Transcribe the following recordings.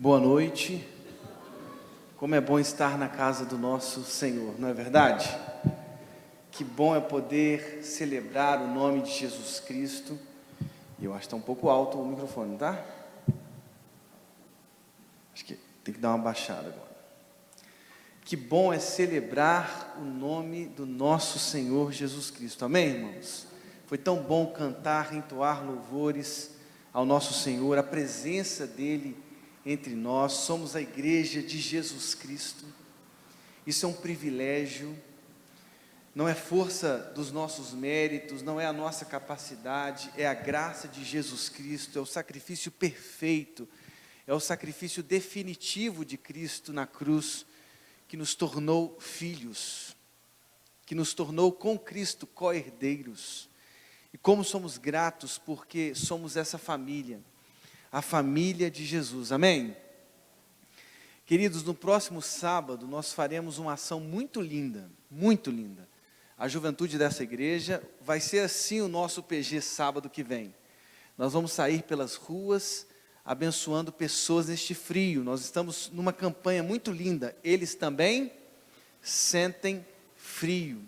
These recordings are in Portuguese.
Boa noite. Como é bom estar na casa do nosso Senhor, não é verdade? Que bom é poder celebrar o nome de Jesus Cristo. E eu acho que está um pouco alto o microfone, tá? Acho que tem que dar uma baixada agora. Que bom é celebrar o nome do nosso Senhor Jesus Cristo. Amém, irmãos? Foi tão bom cantar, entoar louvores ao nosso Senhor, a presença dEle entre nós. Somos a igreja de Jesus Cristo. Isso é um privilégio. Não é força dos nossos méritos, não é a nossa capacidade, é a graça de Jesus Cristo, é o sacrifício perfeito, é o sacrifício definitivo de Cristo na cruz, que nos tornou filhos, que nos tornou com Cristo co-herdeiros. E como somos gratos porque somos essa família, a família de Jesus, amém? Queridos, no próximo sábado nós faremos uma ação muito linda, muito linda. A juventude dessa igreja vai ser assim o nosso PG sábado que vem. Nós vamos sair pelas ruas, abençoando pessoas neste frio. Nós estamos numa campanha muito linda. Eles também sentem frio.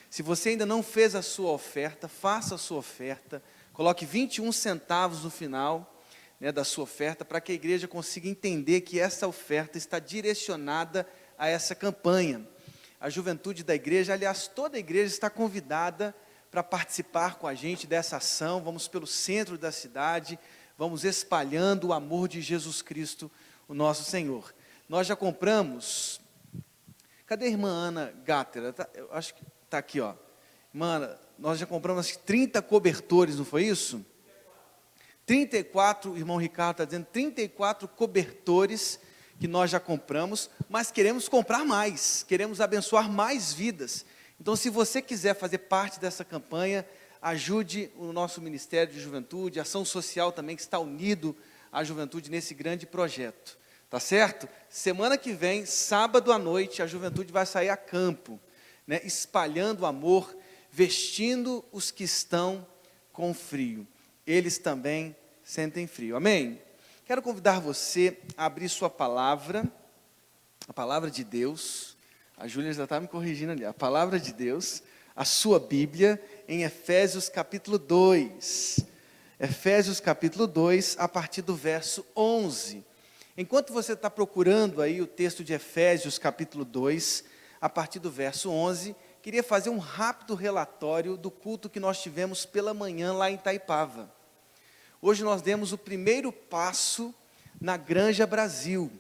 Se você ainda não fez a sua oferta, faça a sua oferta. Coloque 21 centavos no final, da sua oferta, para que a igreja consiga entender que essa oferta está direcionada a essa campanha. A juventude da igreja, aliás, toda a igreja está convidada para participar com a gente dessa ação. Vamos pelo centro da cidade, vamos espalhando o amor de Jesus Cristo, o nosso Senhor. Nós já compramos, cadê a irmã Ana Gatter? Eu acho que está aqui, ó. Irmã Ana, nós já compramos acho que 30 cobertores, não foi isso? 34, o irmão Ricardo está dizendo, 34 cobertores que nós já compramos, mas queremos comprar mais, queremos abençoar mais vidas. Então, se você quiser fazer parte dessa campanha, ajude o nosso Ministério de Juventude, Ação Social também, que está unido à juventude nesse grande projeto, tá certo? Semana que vem, sábado à noite, a juventude vai sair a campo, espalhando amor, vestindo os que estão com frio. Eles também sentem frio, amém? Quero convidar você a abrir sua palavra, a palavra de Deus. A Júlia já está me corrigindo ali. A palavra de Deus, a sua Bíblia, em Efésios capítulo 2. Efésios capítulo 2, a partir do verso 11. Enquanto você está procurando aí o texto de Efésios capítulo 2, a partir do verso 11, queria fazer um rápido relatório do culto que nós tivemos pela manhã lá em Itaipava. Hoje nós demos o primeiro passo na Granja Brasil.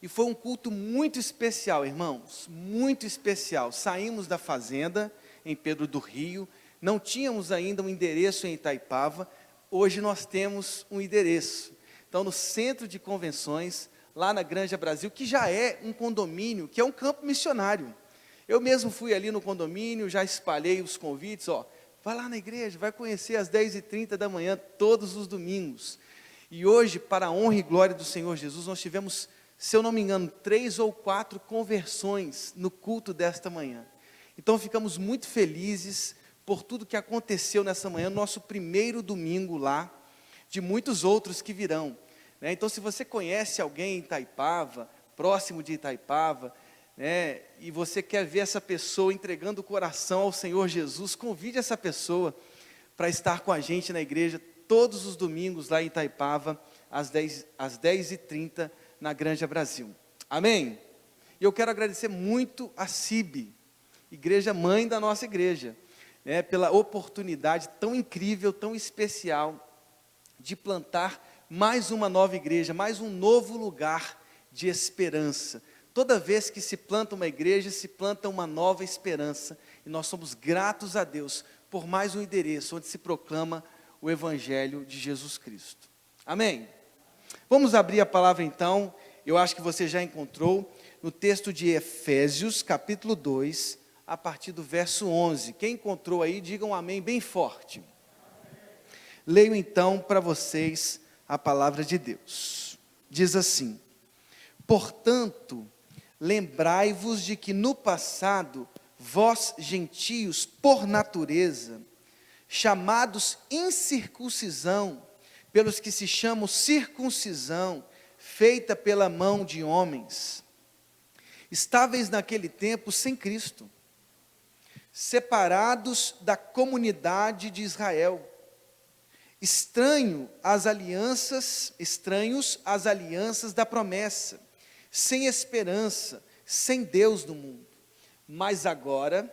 E foi um culto muito especial, irmãos, muito especial. Saímos da fazenda em Pedro do Rio, não tínhamos ainda um endereço em Itaipava, hoje nós temos um endereço. Então, no centro de convenções, lá na Granja Brasil, que já é um condomínio, que é um campo missionário. Eu mesmo fui ali no condomínio, já espalhei os convites, vai lá na igreja, vai conhecer às 10h30 da manhã, todos os domingos. E hoje, para a honra e glória do Senhor Jesus, nós tivemos, se eu não me engano, 3 ou 4 conversões no culto desta manhã. Então, ficamos muito felizes por tudo que aconteceu nessa manhã, nosso primeiro domingo lá, de muitos outros que virão. Então, se você conhece alguém em Itaipava, próximo de Itaipava, e você quer ver essa pessoa entregando o coração ao Senhor Jesus, convide essa pessoa para estar com a gente na igreja todos os domingos lá em Itaipava, às 10h30 na Granja Brasil. Amém? E eu quero agradecer muito a CIB, igreja mãe da nossa igreja, pela oportunidade tão incrível, tão especial de plantar mais uma nova igreja, mais um novo lugar de esperança. Toda vez que se planta uma igreja, se planta uma nova esperança. E nós somos gratos a Deus por mais um endereço onde se proclama o Evangelho de Jesus Cristo. Amém? Vamos abrir a palavra então, eu acho que você já encontrou, no texto de Efésios, capítulo 2, a partir do verso 11. Quem encontrou aí, digam um amém bem forte. Leio então para vocês a palavra de Deus. Diz assim: portanto, lembrai-vos de que no passado, vós gentios, por natureza, chamados incircuncisão, pelos que se chamam circuncisão, feita pela mão de homens. Estáveis naquele tempo sem Cristo, separados da comunidade de Israel, estranhos às alianças da promessa, sem esperança, sem Deus no mundo. Mas agora,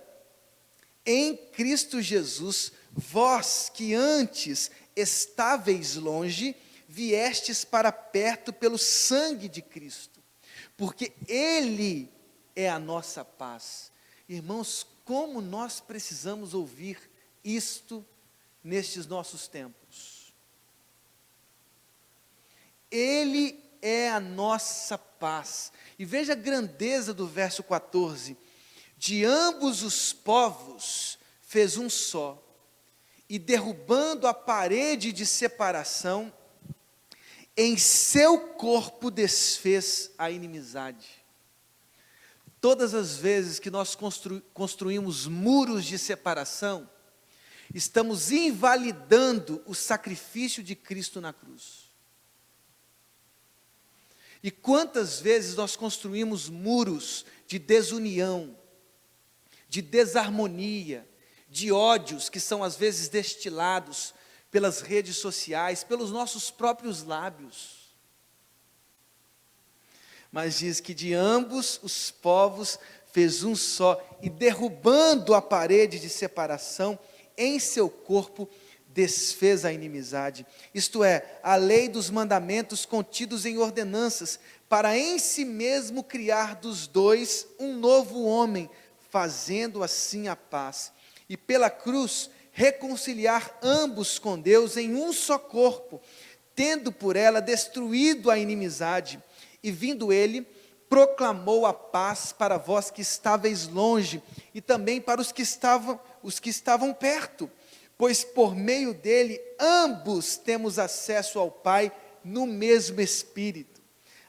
em Cristo Jesus, vós que antes estáveis longe, viestes para perto pelo sangue de Cristo, porque Ele é a nossa paz. Irmãos, como nós precisamos ouvir isto nestes nossos tempos. Ele é a nossa paz. E veja a grandeza do verso 14. De ambos os povos fez um só, e derrubando a parede de separação, em seu corpo desfez a inimizade. Todas as vezes que nós construímos muros de separação, estamos invalidando o sacrifício de Cristo na cruz. E quantas vezes nós construímos muros de desunião, de desarmonia, de ódios que são às vezes destilados pelas redes sociais, pelos nossos próprios lábios. Mas diz que de ambos os povos fez um só, e derrubando a parede de separação, em seu corpo desfez a inimizade. Isto é, a lei dos mandamentos contidos em ordenanças, para em si mesmo criar dos dois um novo homem, fazendo assim a paz. E pela cruz reconciliar ambos com Deus em um só corpo, tendo por ela destruído a inimizade. E vindo ele, proclamou a paz para vós que estáveis longe, e também para os que estavam perto, pois por meio dele ambos temos acesso ao Pai no mesmo Espírito.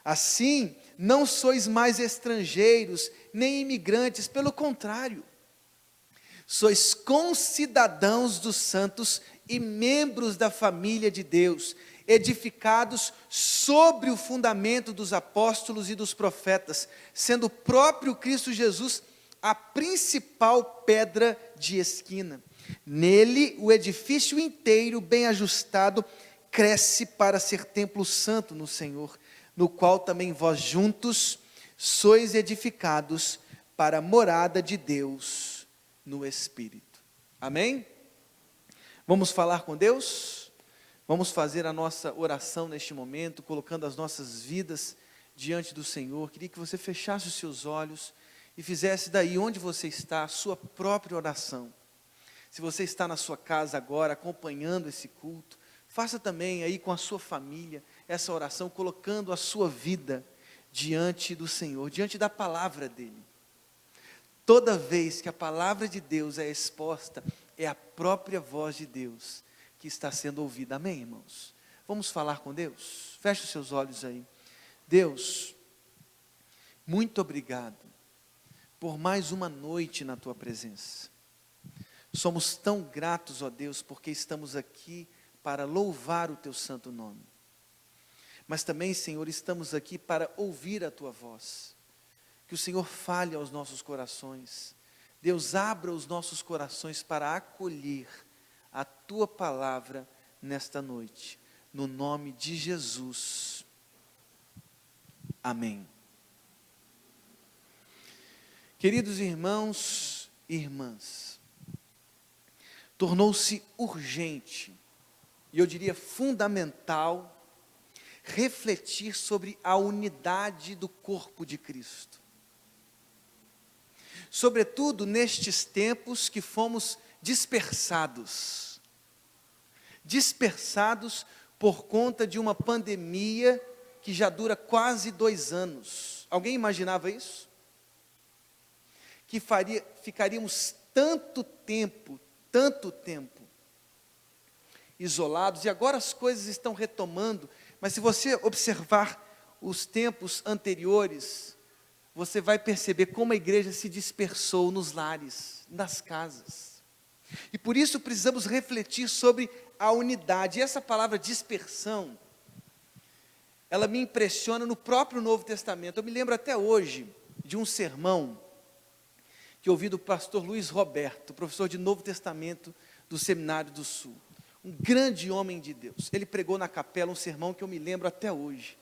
Assim, não sois mais estrangeiros, nem imigrantes, pelo contrário, sois concidadãos dos santos e membros da família de Deus, edificados sobre o fundamento dos apóstolos e dos profetas, sendo o próprio Cristo Jesus a principal pedra de esquina. Nele, o edifício inteiro, bem ajustado, cresce para ser templo santo no Senhor, no qual também vós juntos sois edificados para a morada de Deus no Espírito. Amém? Vamos falar com Deus? Vamos fazer a nossa oração neste momento, colocando as nossas vidas diante do Senhor. Queria que você fechasse os seus olhos e fizesse daí onde você está a sua própria oração. Se você está na sua casa agora, acompanhando esse culto, faça também aí com a sua família essa oração, colocando a sua vida diante do Senhor, diante da palavra dEle. Toda vez que a palavra de Deus é exposta, é a própria voz de Deus que está sendo ouvida. Amém, irmãos? Vamos falar com Deus? Feche os seus olhos aí. Deus, muito obrigado por mais uma noite na Tua presença. Somos tão gratos, ó Deus, porque estamos aqui para louvar o Teu santo nome. Mas também, Senhor, estamos aqui para ouvir a Tua voz. Que o Senhor fale aos nossos corações. Deus, abra os nossos corações para acolher a Tua palavra nesta noite. No nome de Jesus. Amém. Queridos irmãos e irmãs, tornou-se urgente, e eu diria fundamental, refletir sobre a unidade do corpo de Cristo. Sobretudo nestes tempos que fomos dispersados por conta de uma pandemia que já dura quase 2 anos. Alguém imaginava isso? Que ficaríamos tanto tempo isolados, e agora as coisas estão retomando, mas se você observar os tempos anteriores, você vai perceber como a igreja se dispersou nos lares, nas casas. E por isso precisamos refletir sobre a unidade. E essa palavra dispersão, ela me impressiona no próprio Novo Testamento. Eu me lembro até hoje de um sermão que eu ouvi do pastor Luiz Roberto, professor de Novo Testamento do Seminário do Sul. Um grande homem de Deus. Ele pregou na capela um sermão que eu me lembro até hoje.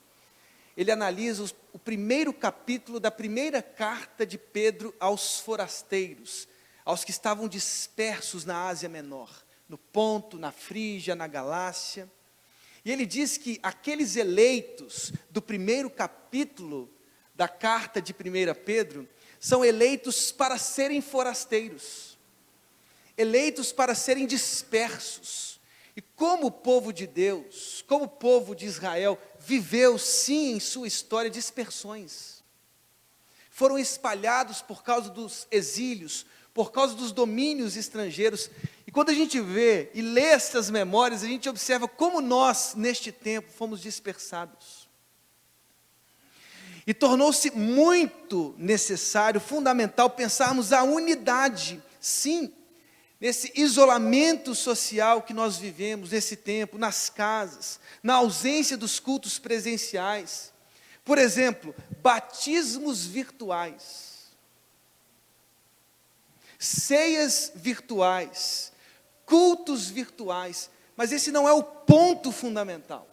Ele analisa o primeiro capítulo da primeira carta de Pedro aos forasteiros, aos que estavam dispersos na Ásia Menor, no Ponto, na Frígia, na Galácia. E ele diz que aqueles eleitos do primeiro capítulo da carta de 1 Pedro, são eleitos para serem forasteiros, eleitos para serem dispersos. E como o povo de Deus, como o povo de Israel, viveu sim em sua história dispersões. Foram espalhados por causa dos exílios, por causa dos domínios estrangeiros. E quando a gente vê e lê essas memórias, a gente observa como nós, neste tempo, fomos dispersados. E tornou-se muito necessário, fundamental, pensarmos a unidade, sim, nesse isolamento social que nós vivemos nesse tempo, nas casas, na ausência dos cultos presenciais. Por exemplo, batismos virtuais, ceias virtuais, cultos virtuais, mas esse não é o ponto fundamental.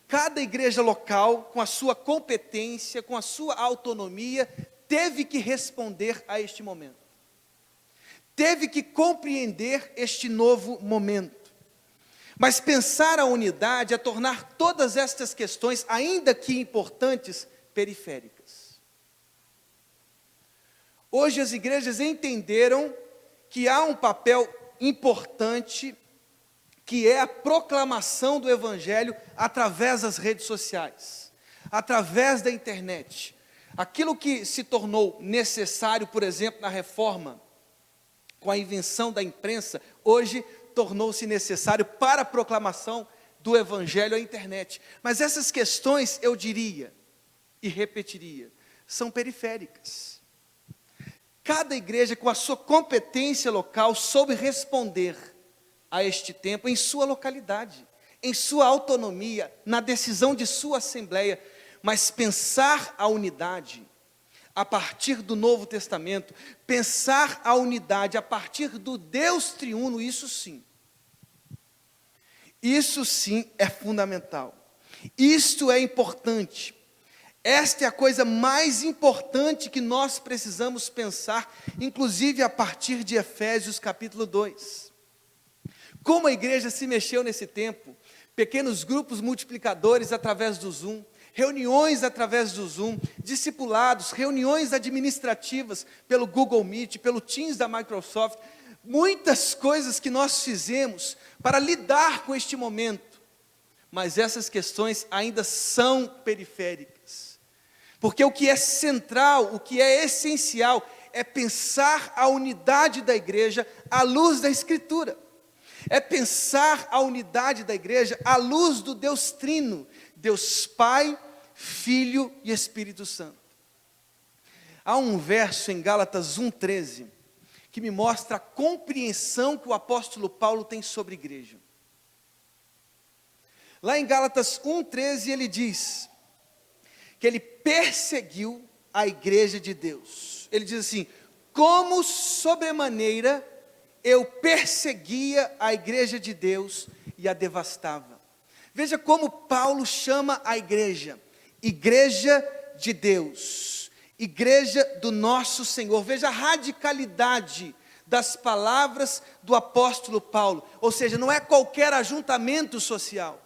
Cada igreja local, com a sua competência, com a sua autonomia, teve que responder a este momento. Teve que compreender este novo momento. Mas pensar a unidade é tornar todas estas questões, ainda que importantes, periféricas. Hoje as igrejas entenderam que há um papel importante, que é a proclamação do Evangelho através das redes sociais, através da internet. Aquilo que se tornou necessário, por exemplo, na reforma, com a invenção da imprensa, hoje tornou-se necessário para a proclamação do Evangelho à internet. Mas essas questões, eu diria e repetiria, são periféricas. Cada igreja, com a sua competência local, soube responder a este tempo em sua localidade, em sua autonomia, na decisão de sua assembleia. Mas pensar a unidade a partir do Novo Testamento, pensar a unidade a partir do Deus triuno, isso sim é fundamental, isto é importante, esta é a coisa mais importante que nós precisamos pensar, inclusive a partir de Efésios capítulo 2, como a igreja se mexeu nesse tempo, pequenos grupos multiplicadores através do Zoom, reuniões através do Zoom, discipulados, reuniões administrativas pelo Google Meet, pelo Teams da Microsoft, muitas coisas que nós fizemos para lidar com este momento, mas essas questões ainda são periféricas, porque o que é central, o que é essencial, é pensar a unidade da igreja à luz da Escritura, é pensar a unidade da igreja à luz do Deus Trino, Deus Pai, Filho e Espírito Santo. Há um verso em Gálatas 1,13 que me mostra a compreensão que o apóstolo Paulo tem sobre a igreja. Lá em Gálatas 1,13 ele diz que ele perseguiu a igreja de Deus. Ele diz assim: como sobremaneira eu perseguia a igreja de Deus e a devastava. Veja como Paulo chama a igreja de Deus, igreja do nosso Senhor. Veja a radicalidade das palavras do apóstolo Paulo, ou seja, não é qualquer ajuntamento social,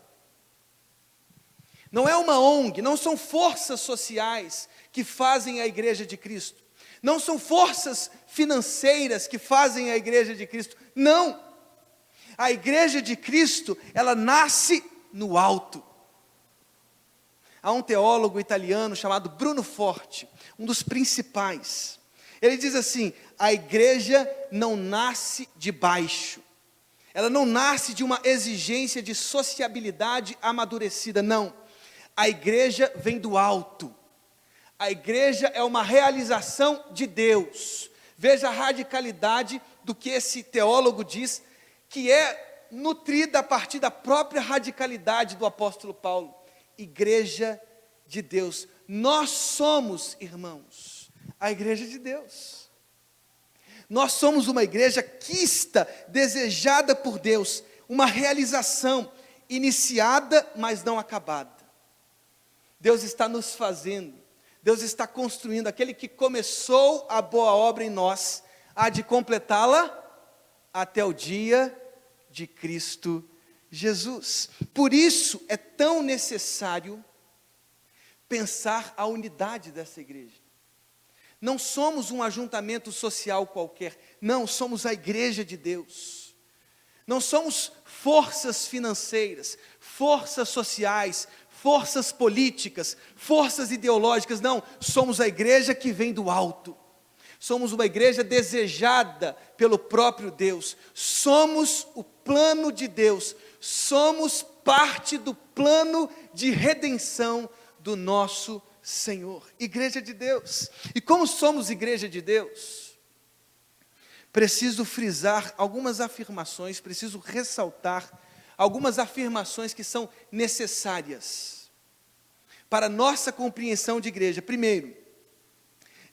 não é uma ONG, não são forças sociais que fazem a igreja de Cristo, não são forças financeiras que fazem a igreja de Cristo, não, a igreja de Cristo, ela nasce no alto. Há um teólogo italiano chamado Bruno Forte, um dos principais. Ele diz assim: a igreja não nasce de baixo. Ela não nasce de uma exigência de sociabilidade amadurecida, não. A igreja vem do alto. A igreja é uma realização de Deus. Veja a radicalidade do que esse teólogo diz, que é nutrida a partir da própria radicalidade do apóstolo Paulo. igreja de Deus. Nós somos, irmãos, a igreja de Deus. Nós somos uma igreja quista, desejada por Deus, uma realização iniciada, mas não acabada. Deus está nos fazendo, Deus está construindo. Aquele que começou a boa obra em nós, há de completá-la até o dia de Cristo Jesus. Por isso é tão necessário pensar a unidade dessa igreja. Não somos um ajuntamento social qualquer, não, somos a igreja de Deus. Não somos forças financeiras, forças sociais, forças políticas, forças ideológicas, não, somos a igreja que vem do alto. Somos uma igreja desejada pelo próprio Deus. Somos o plano de Deus. Somos parte do plano de redenção do nosso Senhor. Igreja de Deus. E como somos igreja de Deus, preciso frisar algumas afirmações, preciso ressaltar algumas afirmações que são necessárias para a nossa compreensão de igreja. Primeiro,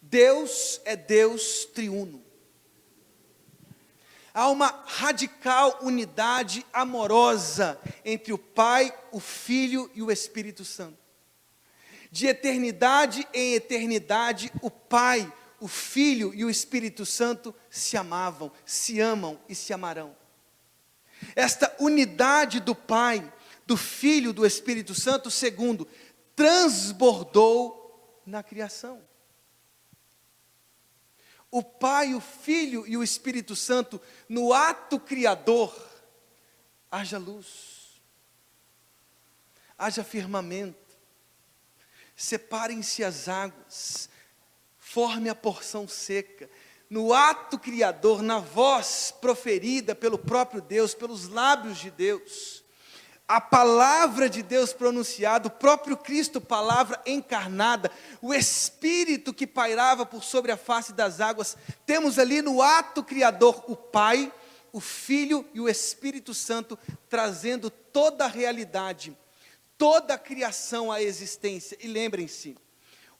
Deus é Deus triuno. Há uma radical unidade amorosa entre o Pai, o Filho e o Espírito Santo. De eternidade em eternidade, o Pai, o Filho e o Espírito Santo se amavam, se amam e se amarão. Esta unidade do Pai, do Filho e do Espírito Santo, segundo, transbordou na criação. O Pai, o Filho e o Espírito Santo, no ato criador, haja luz, haja firmamento, separem-se as águas, forme a porção seca. No ato criador, na voz proferida pelo próprio Deus, pelos lábios de Deus, a palavra de Deus pronunciada, o próprio Cristo, palavra encarnada, o Espírito que pairava por sobre a face das águas, temos ali no ato criador o Pai, o Filho e o Espírito Santo, trazendo toda a realidade, toda a criação à existência. E lembrem-se,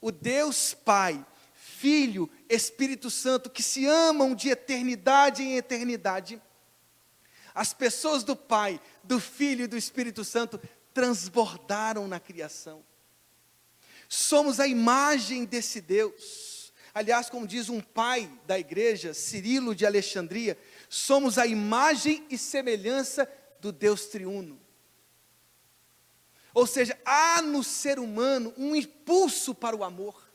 o Deus Pai, Filho, Espírito Santo, que se amam de eternidade em eternidade, as pessoas do Pai, do Filho e do Espírito Santo transbordaram na criação. Somos a imagem desse Deus. Aliás, como diz um pai da igreja, Cirilo de Alexandria, somos a imagem e semelhança do Deus triuno. Ou seja, há no ser humano um impulso para o amor.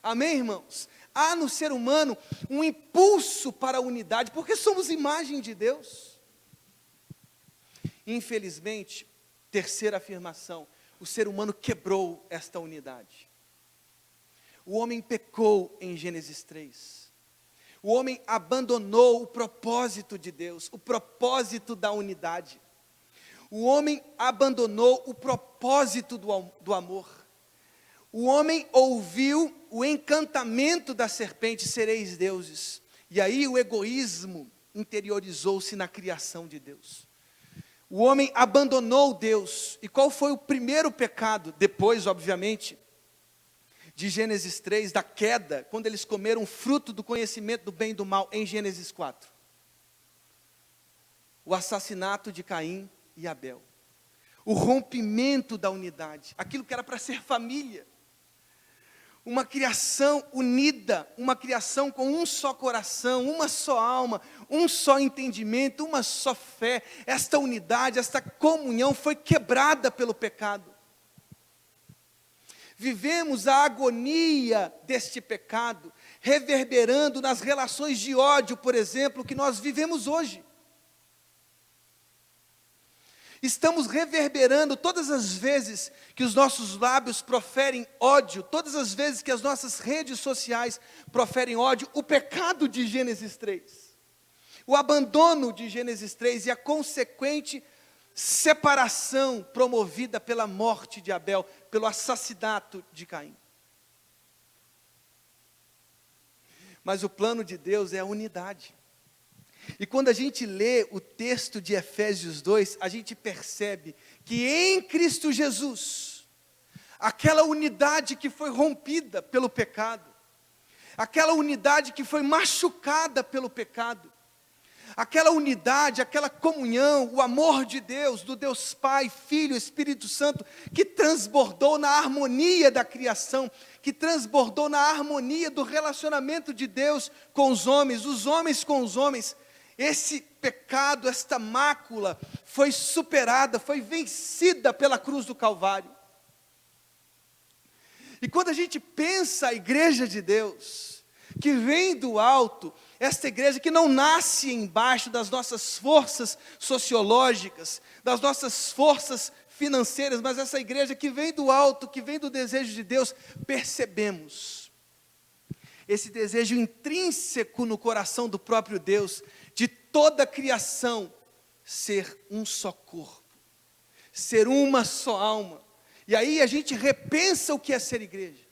Amém, irmãos? Há no ser humano um impulso para a unidade, porque somos imagem de Deus. Infelizmente, terceira afirmação, o ser humano quebrou esta unidade. O homem pecou em Gênesis 3. O homem abandonou o propósito de Deus, o propósito da unidade. O homem abandonou o propósito do amor. O homem ouviu o encantamento da serpente, sereis deuses. E aí o egoísmo interiorizou-se na criação de Deus. O homem abandonou Deus. E qual foi o primeiro pecado? Depois, obviamente, de Gênesis 3, da queda, quando eles comeram o fruto do conhecimento do bem e do mal, em Gênesis 4. O assassinato de Caim e Abel. O rompimento da unidade. Aquilo que era para ser família. Uma criação unida, uma criação com um só coração, uma só alma, um só entendimento, uma só fé. Esta unidade, esta comunhão foi quebrada pelo pecado. Vivemos a agonia deste pecado, reverberando nas relações de ódio, por exemplo, que nós vivemos hoje. Estamos reverberando todas as vezes que os nossos lábios proferem ódio, todas as vezes que as nossas redes sociais proferem ódio, o pecado de Gênesis 3. O abandono de Gênesis 3 e a consequente separação promovida pela morte de Abel, pelo assassinato de Caim. Mas o plano de Deus é a unidade. E quando a gente lê o texto de Efésios 2, a gente percebe que em Cristo Jesus, aquela unidade que foi rompida pelo pecado, aquela unidade que foi machucada pelo pecado, aquela unidade, aquela comunhão, o amor de Deus, do Deus Pai, Filho, Espírito Santo, que transbordou na harmonia da criação, que transbordou na harmonia do relacionamento de Deus com os homens com os homens. Esse pecado, esta mácula, foi superada, foi vencida pela cruz do Calvário. E quando a gente pensa a igreja de Deus, que vem do alto, esta igreja que não nasce embaixo das nossas forças sociológicas, das nossas forças financeiras, mas essa igreja que vem do alto, que vem do desejo de Deus, percebemos esse desejo intrínseco no coração do próprio Deus, de toda a criação ser um só corpo, ser uma só alma. E aí a gente repensa o que é ser igreja.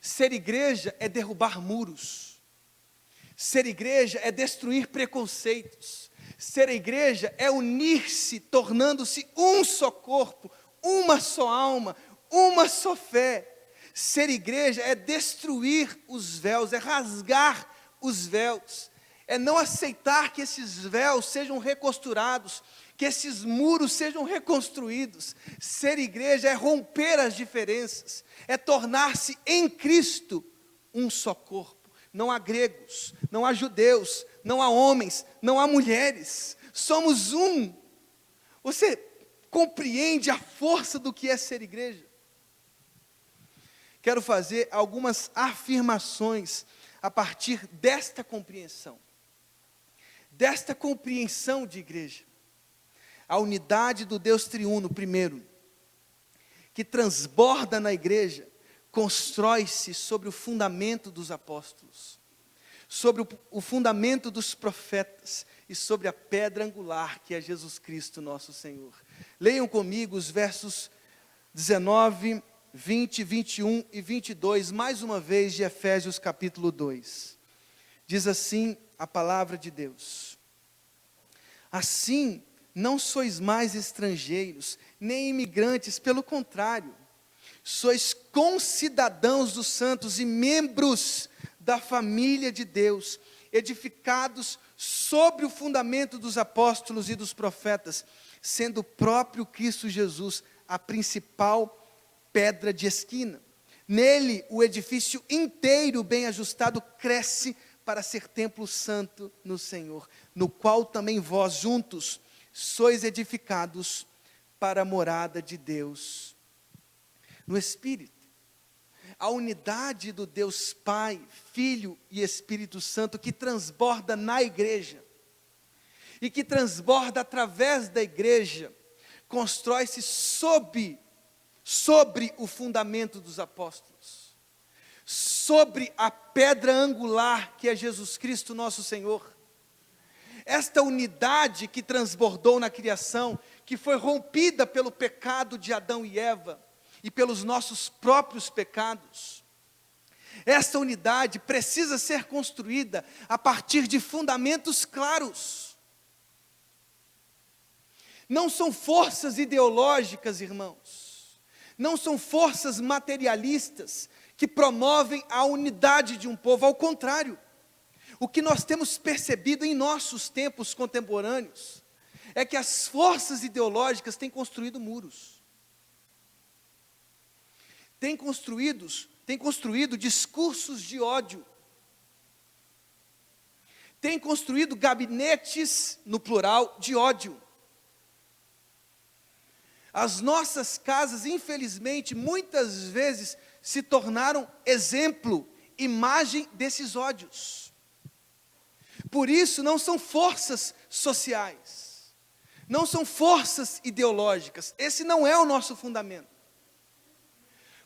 Ser igreja é derrubar muros. Ser igreja é destruir preconceitos. Ser igreja é unir-se, tornando-se um só corpo, uma só alma, uma só fé. Ser igreja é destruir os véus, é rasgar os véus, é não aceitar que esses véus sejam recosturados, que esses muros sejam reconstruídos. Ser igreja é romper as diferenças, é tornar-se em Cristo um só corpo. Não há gregos, não há judeus, não há homens, não há mulheres, somos um. Você compreende a força do que é ser igreja? Quero fazer algumas afirmações a partir desta compreensão de igreja. A unidade do Deus triuno, primeiro, que transborda na igreja, constrói-se sobre o fundamento dos apóstolos, sobre o fundamento dos profetas e sobre a pedra angular que é Jesus Cristo nosso Senhor. Leiam comigo os versos 19, 20, 21 e 22, mais uma vez de Efésios capítulo 2. Diz assim a palavra de Deus: assim, não sois mais estrangeiros, nem imigrantes, pelo contrário, sois concidadãos dos santos e membros da família de Deus, edificados sobre o fundamento dos apóstolos e dos profetas, sendo o próprio Cristo Jesus a principal pedra de esquina. Nele, o edifício inteiro, bem ajustado, cresce para ser templo santo no Senhor, no qual também vós juntos sois edificados para a morada de Deus no Espírito. A unidade do Deus Pai, Filho e Espírito Santo que transborda na igreja e que transborda através da igreja, constrói-se sobre o fundamento dos apóstolos, sobre a pedra angular que é Jesus Cristo nosso Senhor. Esta unidade que transbordou na criação, que foi rompida pelo pecado de Adão e Eva e pelos nossos próprios pecados, esta unidade precisa ser construída a partir de fundamentos claros. Não são forças ideológicas, irmãos, não são forças materialistas que promovem a unidade de um povo, ao contrário. O que nós temos percebido em nossos tempos contemporâneos é que as forças ideológicas têm construído muros. Têm construído discursos de ódio. Têm construído gabinetes, no plural, de ódio. As nossas casas, infelizmente, muitas vezes se tornaram exemplo, imagem desses ódios. Por isso, não são forças sociais, não são forças ideológicas, esse não é o nosso fundamento.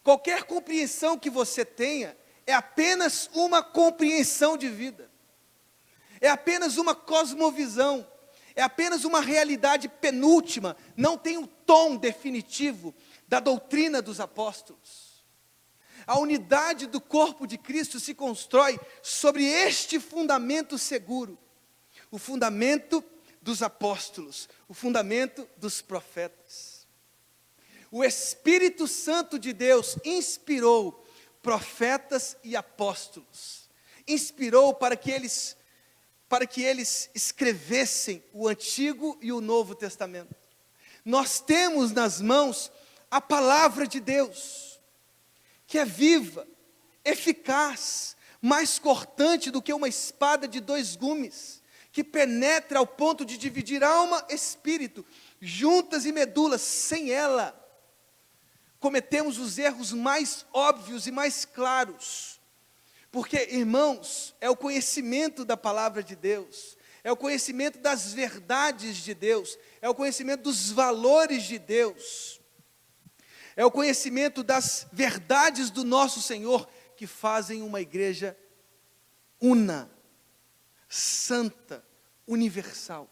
Qualquer compreensão que você tenha, é apenas uma compreensão de vida, é apenas uma cosmovisão, é apenas uma realidade penúltima, não tem o tom definitivo da doutrina dos apóstolos. A unidade do corpo de Cristo se constrói sobre este fundamento seguro, o fundamento dos apóstolos, o fundamento dos profetas. O Espírito Santo de Deus inspirou profetas e apóstolos. Inspirou para que eles escrevessem o Antigo e o Novo Testamento. Nós temos nas mãos a palavra de Deus, que é viva, eficaz, mais cortante do que uma espada de 2 gumes, que penetra ao ponto de dividir alma e espírito, juntas e medulas. Sem ela, cometemos os erros mais óbvios e mais claros. Porque, irmãos, é o conhecimento da palavra de Deus, é o conhecimento das verdades de Deus, é o conhecimento dos valores de Deus, é o conhecimento das verdades do nosso Senhor, que fazem uma igreja una, santa, universal.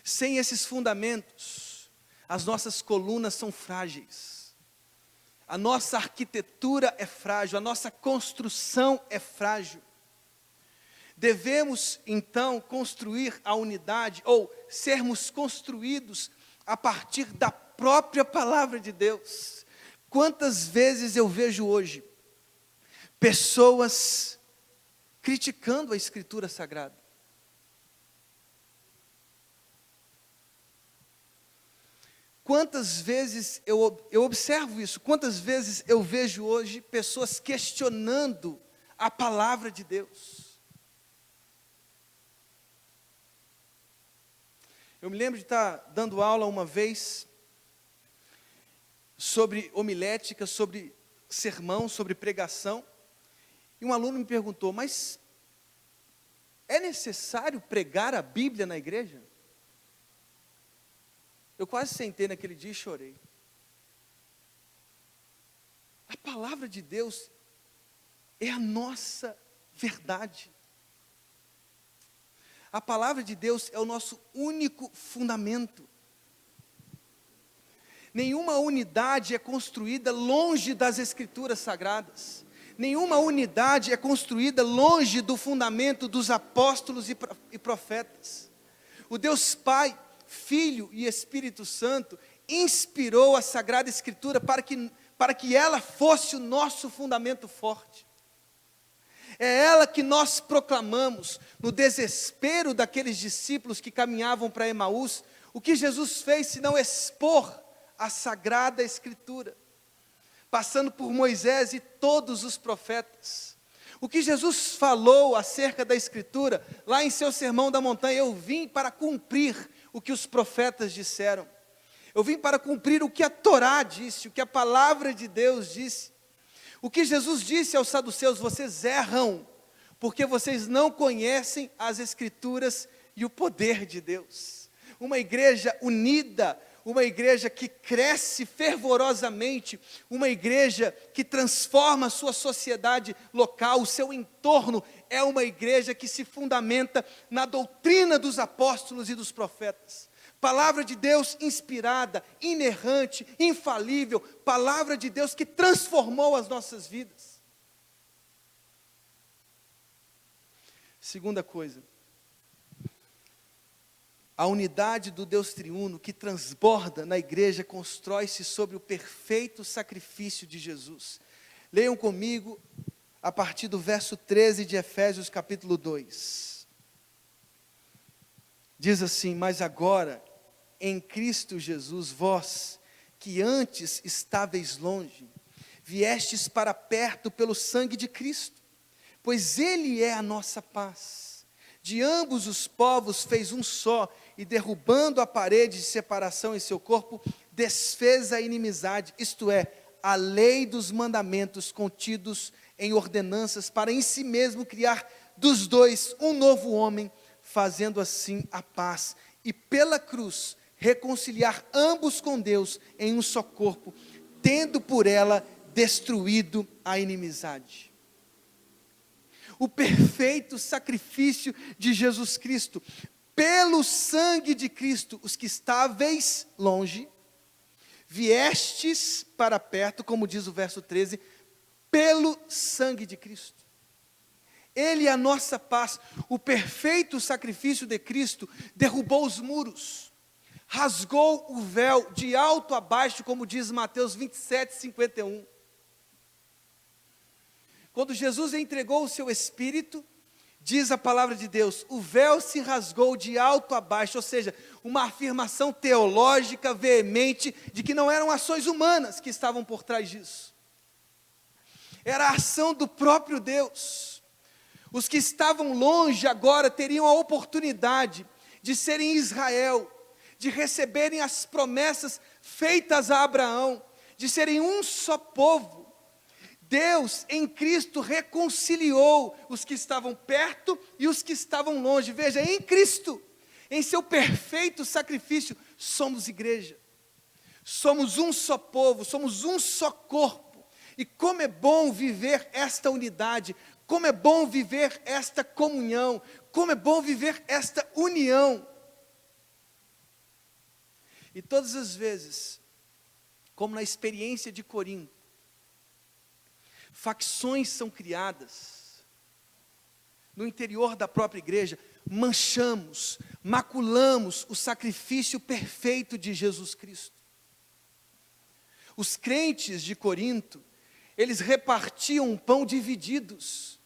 Sem esses fundamentos, as nossas colunas são frágeis. A nossa arquitetura é frágil, a nossa construção é frágil. Devemos, então, construir a unidade, ou sermos construídos a partir da própria palavra de Deus. Quantas vezes eu vejo hoje pessoas criticando a Escritura Sagrada? Quantas vezes eu observo isso, quantas vezes eu vejo hoje pessoas questionando a palavra de Deus. Eu me lembro de estar dando aula uma vez sobre homilética, sobre sermão, sobre pregação, e um aluno me perguntou: mas é necessário pregar a Bíblia na igreja? Eu quase sentei naquele dia e chorei. A palavra de Deus é a nossa verdade. A palavra de Deus é o nosso único fundamento. Nenhuma unidade é construída longe das Escrituras Sagradas. Nenhuma unidade é construída longe do fundamento dos apóstolos e profetas. O Deus Pai, Filho e Espírito Santo inspirou a Sagrada Escritura para que ela fosse o nosso fundamento forte. É ela que nós proclamamos no desespero daqueles discípulos que caminhavam para Emaús. O que Jesus fez senão expor a Sagrada Escritura, passando por Moisés e todos os profetas. O que Jesus falou acerca da Escritura, lá em seu Sermão da Montanha: eu vim para cumprir o que os profetas disseram. Eu vim para cumprir o que a Torá disse, o que a palavra de Deus disse. O que Jesus disse aos saduceus: vocês erram, porque vocês não conhecem as Escrituras e o poder de Deus. Uma igreja unida, uma igreja que cresce fervorosamente, uma igreja que transforma a sua sociedade local, o seu entorno, é uma igreja que se fundamenta na doutrina dos apóstolos e dos profetas. Palavra de Deus inspirada, inerrante, infalível, palavra de Deus que transformou as nossas vidas. Segunda coisa, a unidade do Deus triuno que transborda na igreja constrói-se sobre o perfeito sacrifício de Jesus. Leiam comigo a partir do verso 13 de Efésios capítulo 2. Diz assim: mas agora, em Cristo Jesus, vós, que antes estáveis longe, viestes para perto pelo sangue de Cristo, pois Ele é a nossa paz. De ambos os povos fez um só, e derrubando a parede de separação em seu corpo, desfez a inimizade, isto é, a lei dos mandamentos contidos em ordenanças, para em si mesmo criar dos dois um novo homem, fazendo assim a paz, e pela cruz reconciliar ambos com Deus em um só corpo, tendo por ela destruído a inimizade. O perfeito sacrifício de Jesus Cristo, pelo sangue de Cristo, os que estáveis longe, viestes para perto, como diz o verso 13, pelo sangue de Cristo. Ele é a nossa paz. O perfeito sacrifício de Cristo derrubou os muros, rasgou o véu de alto a baixo, como diz Mateus 27:51. Quando Jesus entregou o seu Espírito, diz a palavra de Deus, o véu se rasgou de alto a baixo, ou seja, uma afirmação teológica veemente de que não eram ações humanas que estavam por trás disso. Era a ação do próprio Deus. Os que estavam longe agora teriam a oportunidade de serem Israel, de receberem as promessas feitas a Abraão, de serem um só povo. Deus, em Cristo, reconciliou os que estavam perto e os que estavam longe. Veja, em Cristo, em seu perfeito sacrifício, somos igreja. Somos um só povo, somos um só corpo. E como é bom viver esta unidade, como é bom viver esta comunhão, como é bom viver esta união. E todas as vezes, como na experiência de Corinto, facções são criadas no interior da própria igreja, manchamos, maculamos o sacrifício perfeito de Jesus Cristo. Os crentes de Corinto, eles repartiam o pão divididos,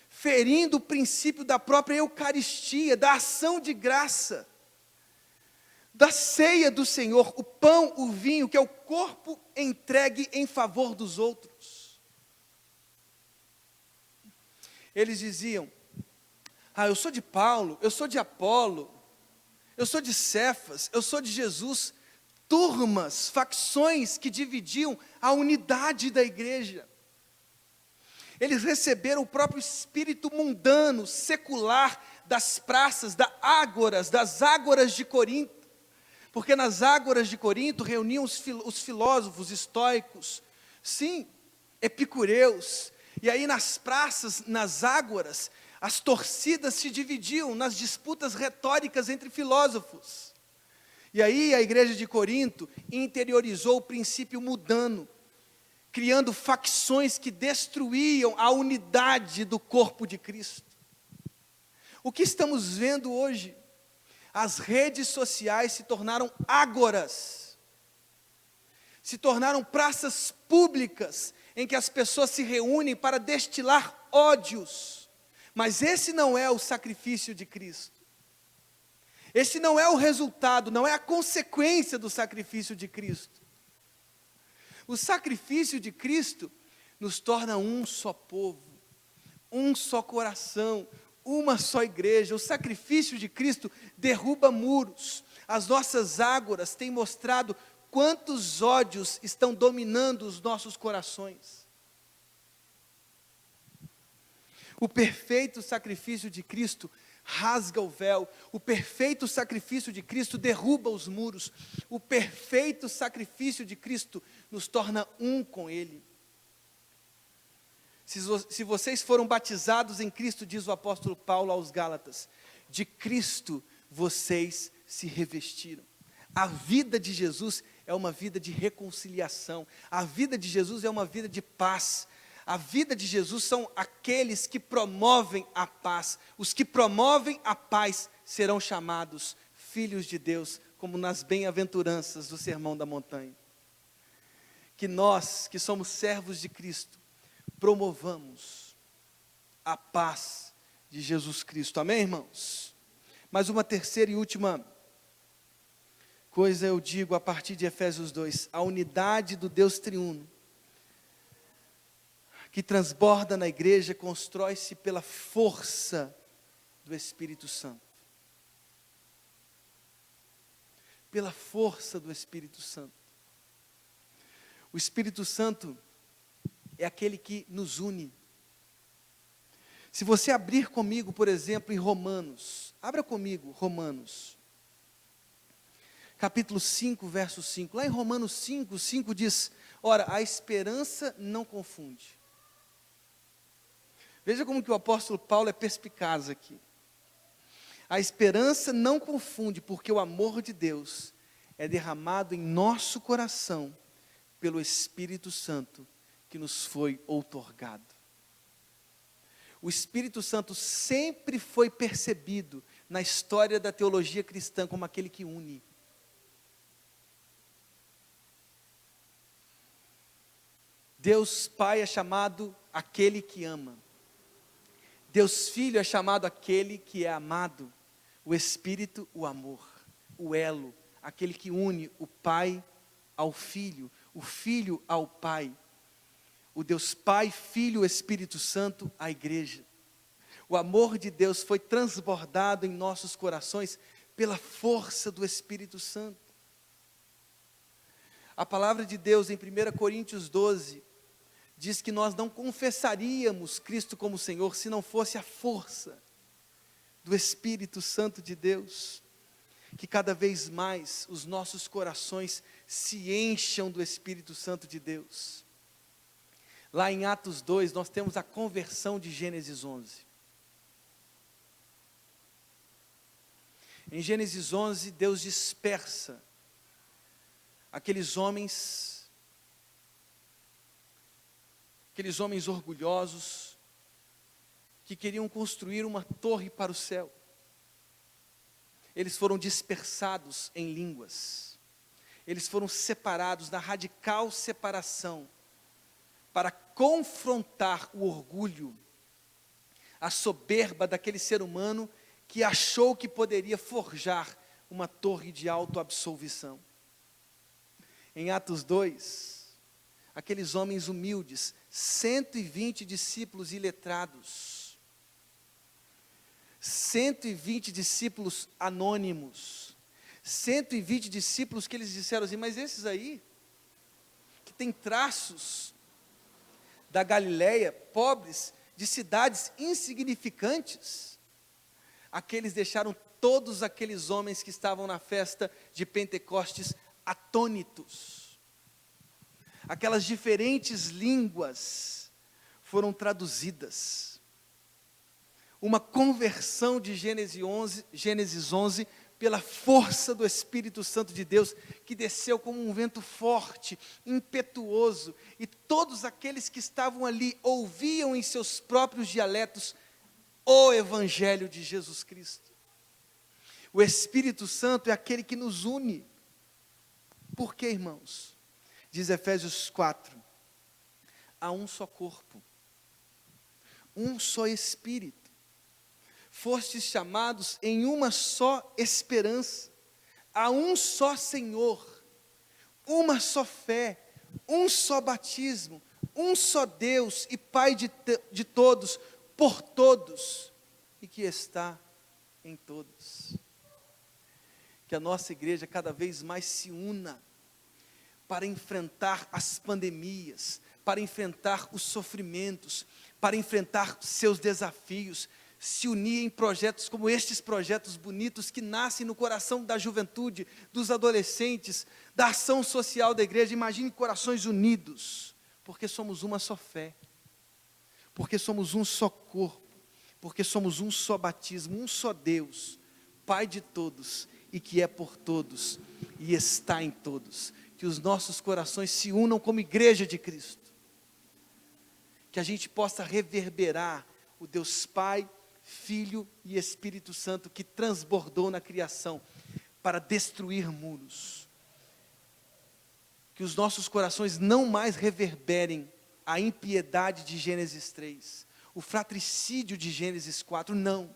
ferindo o princípio da própria Eucaristia, da ação de graça, da ceia do Senhor, o pão, o vinho, que é o corpo entregue em favor dos outros. Eles diziam, eu sou de Paulo, eu sou de Apolo, eu sou de Cefas, eu sou de Jesus. Turmas, facções que dividiam a unidade da igreja. Eles receberam o próprio espírito mundano, secular, das praças, das ágoras de Corinto. Porque nas ágoras de Corinto reuniam os filósofos estoicos, sim, epicureus. E aí nas praças, nas ágoras, as torcidas se dividiam nas disputas retóricas entre filósofos. E aí a igreja de Corinto interiorizou o princípio mundano, criando facções que destruíam a unidade do corpo de Cristo. O que estamos vendo hoje? As redes sociais se tornaram ágoras, se tornaram praças públicas, em que as pessoas se reúnem para destilar ódios, mas esse não é o sacrifício de Cristo, esse não é o resultado, não é a consequência do sacrifício de Cristo. O sacrifício de Cristo nos torna um só povo, um só coração, uma só igreja. O sacrifício de Cristo derruba muros. As nossas ágoras têm mostrado quantos ódios estão dominando os nossos corações. O perfeito sacrifício de Cristo rasga o véu. O perfeito sacrifício de Cristo derruba os muros. O perfeito sacrifício de Cristo nos torna um com Ele. Se vocês foram batizados em Cristo, diz o apóstolo Paulo aos Gálatas, de Cristo vocês se revestiram. A vida de Jesus é uma vida de reconciliação. A vida de Jesus é uma vida de paz. A vida de Jesus são aqueles que promovem a paz. Os que promovem a paz serão chamados filhos de Deus, como nas bem-aventuranças do Sermão da Montanha. Que nós, que somos servos de Cristo, promovamos a paz de Jesus Cristo. Amém, irmãos? Mas uma terceira e última coisa eu digo a partir de Efésios 2. A unidade do Deus triuno, que transborda na igreja, constrói-se pela força do Espírito Santo. Pela força do Espírito Santo. O Espírito Santo é aquele que nos une. Se você abrir comigo, por exemplo, em Romanos, abra comigo Romanos, capítulo 5, verso 5, lá em Romanos 5, 5 diz, ora, a esperança não confunde. Veja como que o apóstolo Paulo é perspicaz aqui. A esperança não confunde, porque o amor de Deus é derramado em nosso coração, pelo Espírito Santo, que nos foi outorgado. O Espírito Santo sempre foi percebido na história da teologia cristã como aquele que une. Deus Pai é chamado aquele que ama. Deus Filho é chamado aquele que é amado. O Espírito, o amor. O elo, aquele que une o Pai ao Filho, o Filho ao Pai. O Deus Pai, Filho, Espírito Santo, a igreja. O amor de Deus foi transbordado em nossos corações pela força do Espírito Santo. A palavra de Deus em 1 Coríntios 12 diz que nós não confessaríamos Cristo como Senhor se não fosse a força do Espírito Santo de Deus. Que cada vez mais os nossos corações se encham do Espírito Santo de Deus. Lá em Atos 2 nós temos a conversão de Gênesis 11. Em Gênesis 11, Deus dispersa aqueles homens orgulhosos, que queriam construir uma torre para o céu. Eles foram dispersados em línguas, eles foram separados na radical separação, para confrontar o orgulho, a soberba daquele ser humano, que achou que poderia forjar uma torre de autoabsolvição. Em Atos 2, aqueles homens humildes, 120 discípulos iletrados, 120 discípulos anônimos, 120 discípulos que eles disseram assim, mas esses aí, que têm traços da Galileia, pobres, de cidades insignificantes, aqueles deixaram todos aqueles homens que estavam na festa de Pentecostes atônitos. Aquelas diferentes línguas foram traduzidas. Uma conversão de Gênesis 11, pela força do Espírito Santo de Deus, que desceu como um vento forte, impetuoso, e todos aqueles que estavam ali ouviam em seus próprios dialetos o Evangelho de Jesus Cristo. O Espírito Santo é aquele que nos une. Por quê, irmãos? Diz Efésios 4, há um só corpo, um só Espírito, fostes chamados em uma só esperança, há um só Senhor, uma só fé, um só batismo, um só Deus e Pai de todos, por todos, e que está em todos. Que a nossa igreja cada vez mais se una, para enfrentar as pandemias, para enfrentar os sofrimentos, para enfrentar seus desafios, se unir em projetos como estes projetos bonitos que nascem no coração da juventude, dos adolescentes, da ação social da igreja. Imagine corações unidos, porque somos uma só fé, porque somos um só corpo, porque somos um só batismo, um só Deus, Pai de todos e que é por todos e está em todos. Que os nossos corações se unam como igreja de Cristo, que a gente possa reverberar o Deus Pai, Filho e Espírito Santo que transbordou na criação para destruir muros. Que os nossos corações não mais reverberem a impiedade de Gênesis 3, o fratricídio de Gênesis 4, não.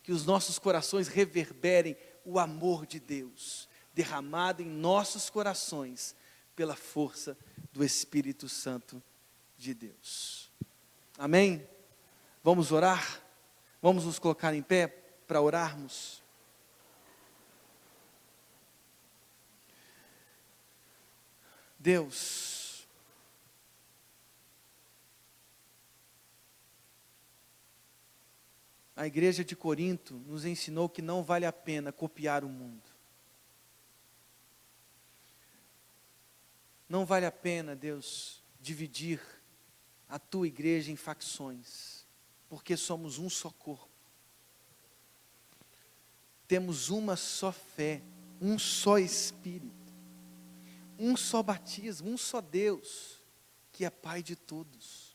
Que os nossos corações reverberem o amor de Deus, derramado em nossos corações, pela força do Espírito Santo de Deus. Amém? Vamos orar? Vamos nos colocar em pé para orarmos? Deus, a igreja de Corinto nos ensinou que não vale a pena copiar o mundo. Não vale a pena, Deus, dividir a tua igreja em facções, porque somos um só corpo. Temos uma só fé, um só Espírito, um só batismo, um só Deus, que é Pai de todos.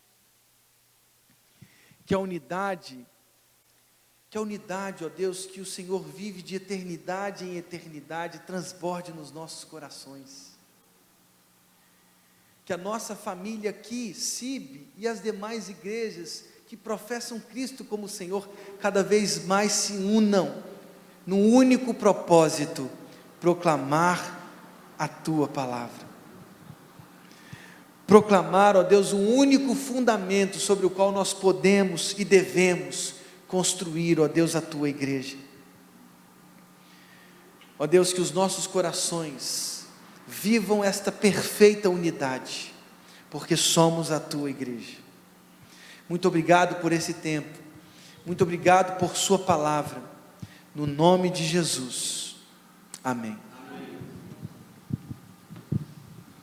Que a unidade Que a unidade, ó Deus, que o Senhor vive de eternidade em eternidade, transborde nos nossos corações. Que a nossa família aqui, CIB, e as demais igrejas que professam Cristo como Senhor, cada vez mais se unam num único propósito: proclamar a Tua palavra. Proclamar, ó Deus, um único fundamento sobre o qual nós podemos e devemos construir, ó Deus, a Tua igreja. Ó Deus, que os nossos corações vivam esta perfeita unidade, porque somos a Tua igreja. Muito obrigado por esse tempo, muito obrigado por Sua palavra, no nome de Jesus, amém.